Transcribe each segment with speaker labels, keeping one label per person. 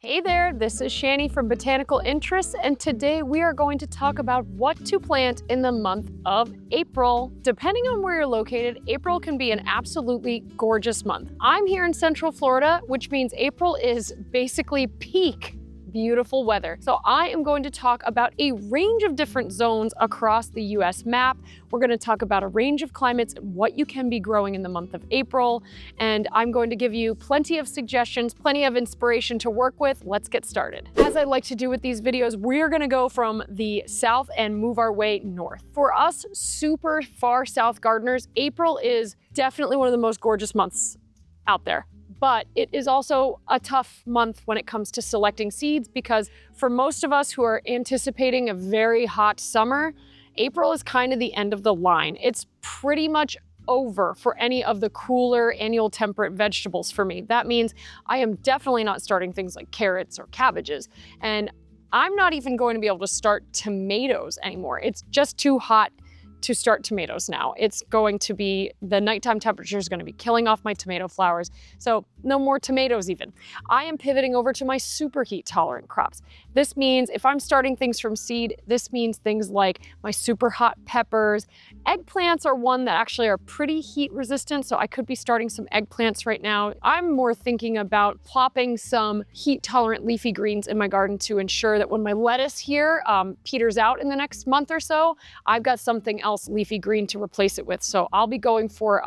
Speaker 1: Hey there, this is Shani from Botanical Interests, and today we are going to talk about what to plant in the month of April. Depending on where you're located, April can be an absolutely gorgeous month. I'm here in Central Florida, which means April is basically peak beautiful weather. So I am going to talk about a range of different zones across the US map. We're going to talk about a range of climates and what you can be growing in the month of April. And I'm going to give you plenty of suggestions, plenty of inspiration to work with. Let's get started. As I like to do with these videos, we're going to go from the south and move our way north. For us super far south gardeners, April is definitely one of the most gorgeous months out there. But it is also a tough month when it comes to selecting seeds because for most of us who are anticipating a very hot summer, April is kind of the end of the line. It's pretty much over for any of the cooler annual temperate vegetables for me. That means I am definitely not starting things like carrots or cabbages. And I'm not even going to be able to start tomatoes anymore. It's just too hot to start tomatoes now. It's going to be, the nighttime temperature is going to be killing off my tomato flowers. So no more tomatoes even. I am pivoting over to my super heat tolerant crops. This means if I'm starting things from seed, this means things like my super hot peppers. Eggplants are one that actually are pretty heat resistant, so I could be starting some eggplants right now. I'm more thinking about plopping some heat tolerant leafy greens in my garden to ensure that when my lettuce here peters out in the next month or so, I've got something else leafy green to replace it with. So I'll be going for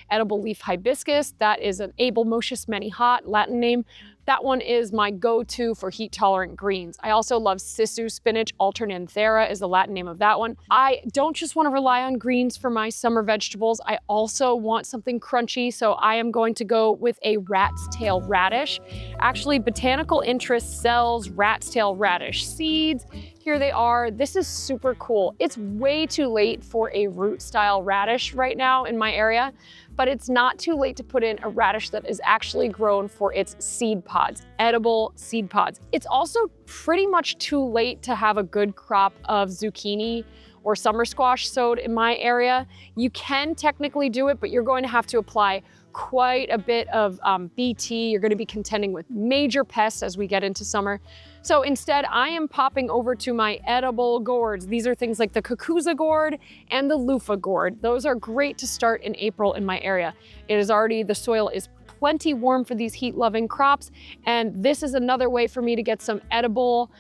Speaker 1: edible leaf hibiscus. That is an Abelmotius many-hot, Latin name. That one is my go-to for heat-tolerant greens. I also love Sisu spinach. Alternanthera is the Latin name of that one. I don't just want to rely on greens for my summer vegetables. I also want something crunchy, so I am going to go with a rat's tail radish. Actually, Botanical Interest sells rat's tail radish seeds. Here they are. This is super cool. It's way too late for a root-style radish right now in my area, but it's not too late to put in a radish that is actually grown for its seed pods, edible seed pods. It's also pretty much too late to have a good crop of zucchini or summer squash sowed in my area. You can technically do it, but you're going to have to apply quite a bit of BT. You're going to be contending with major pests as we get into summer. So instead, I am popping over to my edible gourds. These are things like the cucuzza gourd and the loofah gourd. Those are great to start in April in my area. It is already, the soil is plenty warm for these heat-loving crops. And this is another way for me to get some edible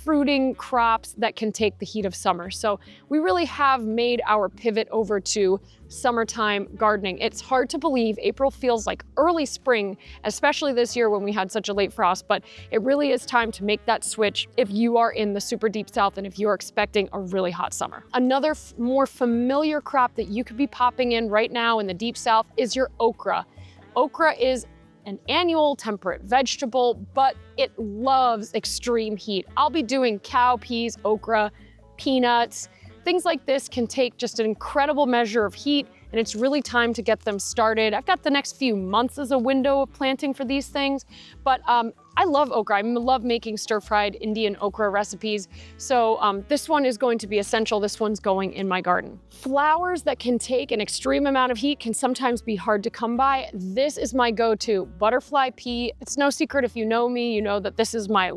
Speaker 1: fruiting crops that can take the heat of summer. So we really have made our pivot over to summertime gardening. It's hard to believe April feels like early spring, especially this year when we had such a late frost, but it really is time to make that switch if you are in the super deep south and if you're expecting a really hot summer. Another more familiar crop that you could be popping in right now in the deep south is your okra. Okra is an annual temperate vegetable, but it loves extreme heat. I'll be doing cowpeas, okra, peanuts. Things like this can take just an incredible measure of heat, and it's really time to get them started. I've got the next few months as a window of planting for these things, but I love okra. I love making stir-fried Indian okra recipes. So this one is going to be essential. This one's going in my garden. Flowers that can take an extreme amount of heat can sometimes be hard to come by. This is my go-to, butterfly pea. It's no secret if you know me, you know that this is my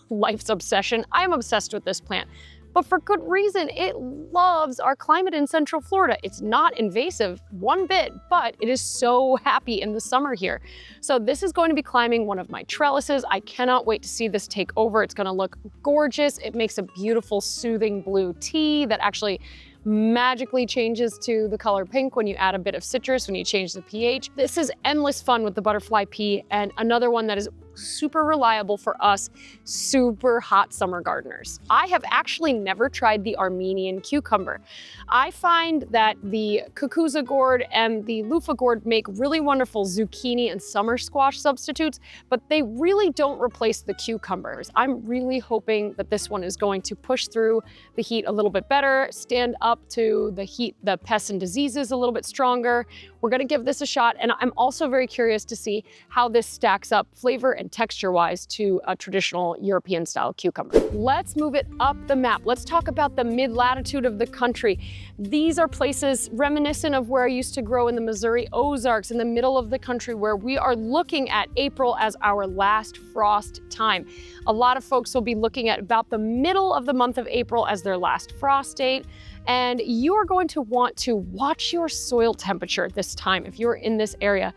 Speaker 1: life's obsession. I'm obsessed with this plant. But for good reason. It loves our climate in Central Florida. It's not invasive one bit, but it is so happy in the summer here. So this is going to be climbing one of my trellises. I cannot wait to see this take over. It's gonna look gorgeous. It makes a beautiful, soothing blue tea that actually magically changes to the color pink when you add a bit of citrus, when you change the pH. This is endless fun with the butterfly pea, and another one that is super reliable for us super hot summer gardeners. I have actually never tried the Armenian cucumber. I find that the cucuzza gourd and the loofah gourd make really wonderful zucchini and summer squash substitutes, but they really don't replace the cucumbers. I'm really hoping that this one is going to push through the heat a little bit better, stand up to the heat, the pests and diseases a little bit stronger. We're gonna give this a shot, and I'm also very curious to see how this stacks up flavor and texture-wise to a traditional European-style cucumber. Let's move it up the map. Let's talk about the mid-latitude of the country. These are places reminiscent of where I used to grow in the Missouri Ozarks, in the middle of the country, where we are looking at April as our last frost time. A lot of folks will be looking at about the middle of the month of April as their last frost date. And you are going to want to watch your soil temperature this time if you're in this area.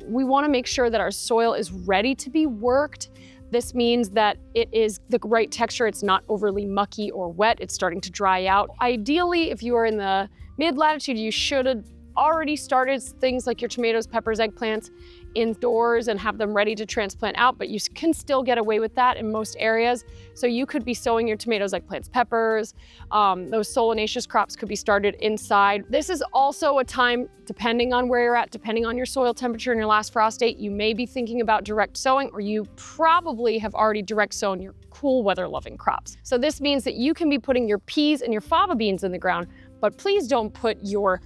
Speaker 1: We want to make sure that our soil is ready to be worked. This means that it is the right texture. It's not overly mucky or wet. It's starting to dry out. Ideally, if you are in the mid-latitude, you should have already started things like your tomatoes, peppers, eggplants indoors and have them ready to transplant out, but you can still get away with that in most areas. So you could be sowing your tomatoes, eggplants, peppers. Those solanaceous crops could be started inside. This is also a time, depending on where you're at, depending on your soil temperature and your last frost date, you may be thinking about direct sowing, or you probably have already direct sown your cool weather loving crops. So this means that you can be putting your peas and your fava beans in the ground, but please don't put your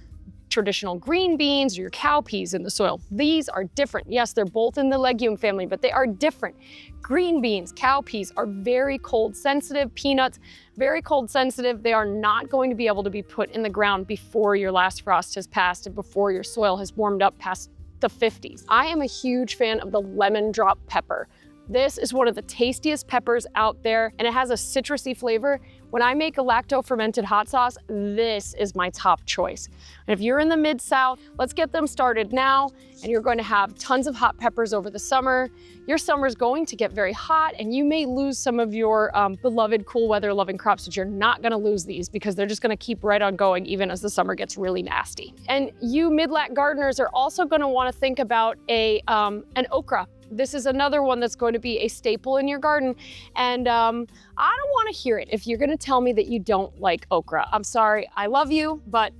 Speaker 1: traditional green beans or your cowpeas in the soil. These are different. Yes, they're both in the legume family, but they are different. Green beans, cowpeas are very cold sensitive. Peanuts, very cold sensitive. They are not going to be able to be put in the ground before your last frost has passed and before your soil has warmed up past the 50s. I am a huge fan of the lemon drop pepper. This is one of the tastiest peppers out there, and it has a citrusy flavor. When I make a lacto-fermented hot sauce, this is my top choice. And if you're in the Mid-South, let's get them started now, and you're going to have tons of hot peppers over the summer. Your summer is going to get very hot, and you may lose some of your beloved cool weather loving crops, but you're not gonna lose these because they're just gonna keep right on going even as the summer gets really nasty. And you mid-lat gardeners are also gonna wanna think about an okra. This is another one that's going to be a staple in your garden. And I don't want to hear it if you're going to tell me that you don't like okra. I'm sorry, I love you, but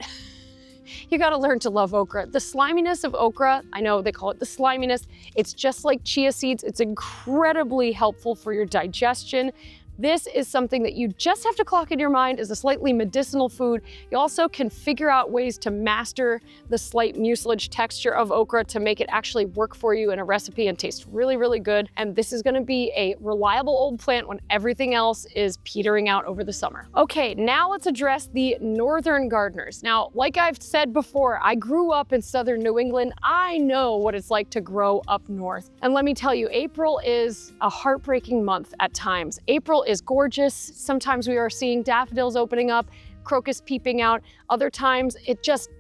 Speaker 1: you got to learn to love okra. The sliminess of okra, I know they call it the sliminess. It's just like chia seeds. It's incredibly helpful for your digestion. This is something that you just have to clock in your mind as a slightly medicinal food. You also can figure out ways to master the slight mucilage texture of okra to make it actually work for you in a recipe and taste really, really good. And this is gonna be a reliable old plant when everything else is petering out over the summer. Okay, now let's address the northern gardeners. Now, like I've said before, I grew up in southern New England. I know what it's like to grow up north. And let me tell you, April is a heartbreaking month at times. April is gorgeous. Sometimes we are seeing daffodils opening up, crocus peeping out. Other times it just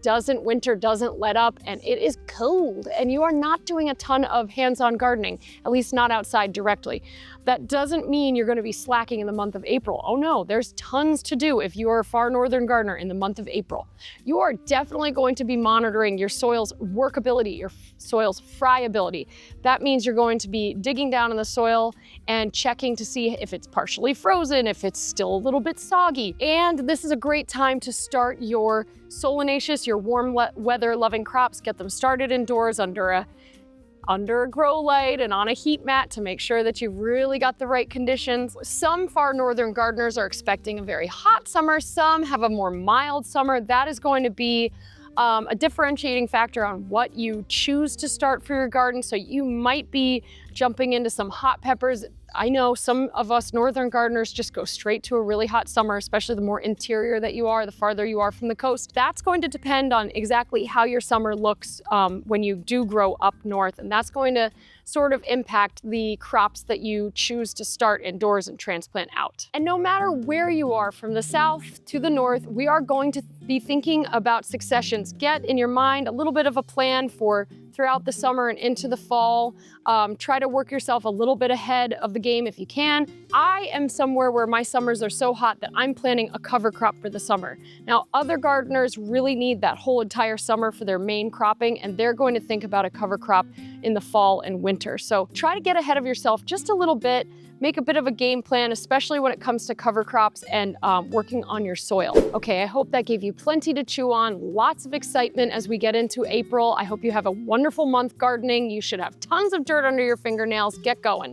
Speaker 1: winter doesn't let up and it is cold and you are not doing a ton of hands-on gardening, at least not outside directly. That doesn't mean you're going to be slacking in the month of April. Oh no, there's tons to do if you are a far northern gardener in the month of April. You are definitely going to be monitoring your soil's workability, your soil's friability. That means you're going to be digging down in the soil and checking to see if it's partially frozen, if it's still a little bit soggy. And this is a great time to start your solanaceous, your warm weather loving crops. Get them started indoors under a grow light and on a heat mat to make sure that you've really got the right conditions. Some far northern gardeners are expecting a very hot summer. Some have a more mild summer. That is going to be a differentiating factor on what you choose to start for your garden. So you might be jumping into some hot peppers. I know some of us northern gardeners just go straight to a really hot summer, especially the more interior that you are, the farther you are from the coast. That's going to depend on exactly how your summer looks when you do grow up north, and that's going to sort of impact the crops that you choose to start indoors and transplant out. And no matter where you are, from the south to the north, we are going to be thinking about successions. Get in your mind a little bit of a plan for throughout the summer and into the fall. Try to work yourself a little bit ahead of the game if you can. I am somewhere where my summers are so hot that I'm planting a cover crop for the summer. Now, other gardeners really need that whole entire summer for their main cropping, and they're going to think about a cover crop in the fall and winter. So try to get ahead of yourself just a little bit. Make a bit of a game plan, especially when it comes to cover crops and working on your soil. Okay, I hope that gave you plenty to chew on, lots of excitement as we get into April. I hope you have a wonderful month gardening. You should have tons of dirt under your fingernails. Get going.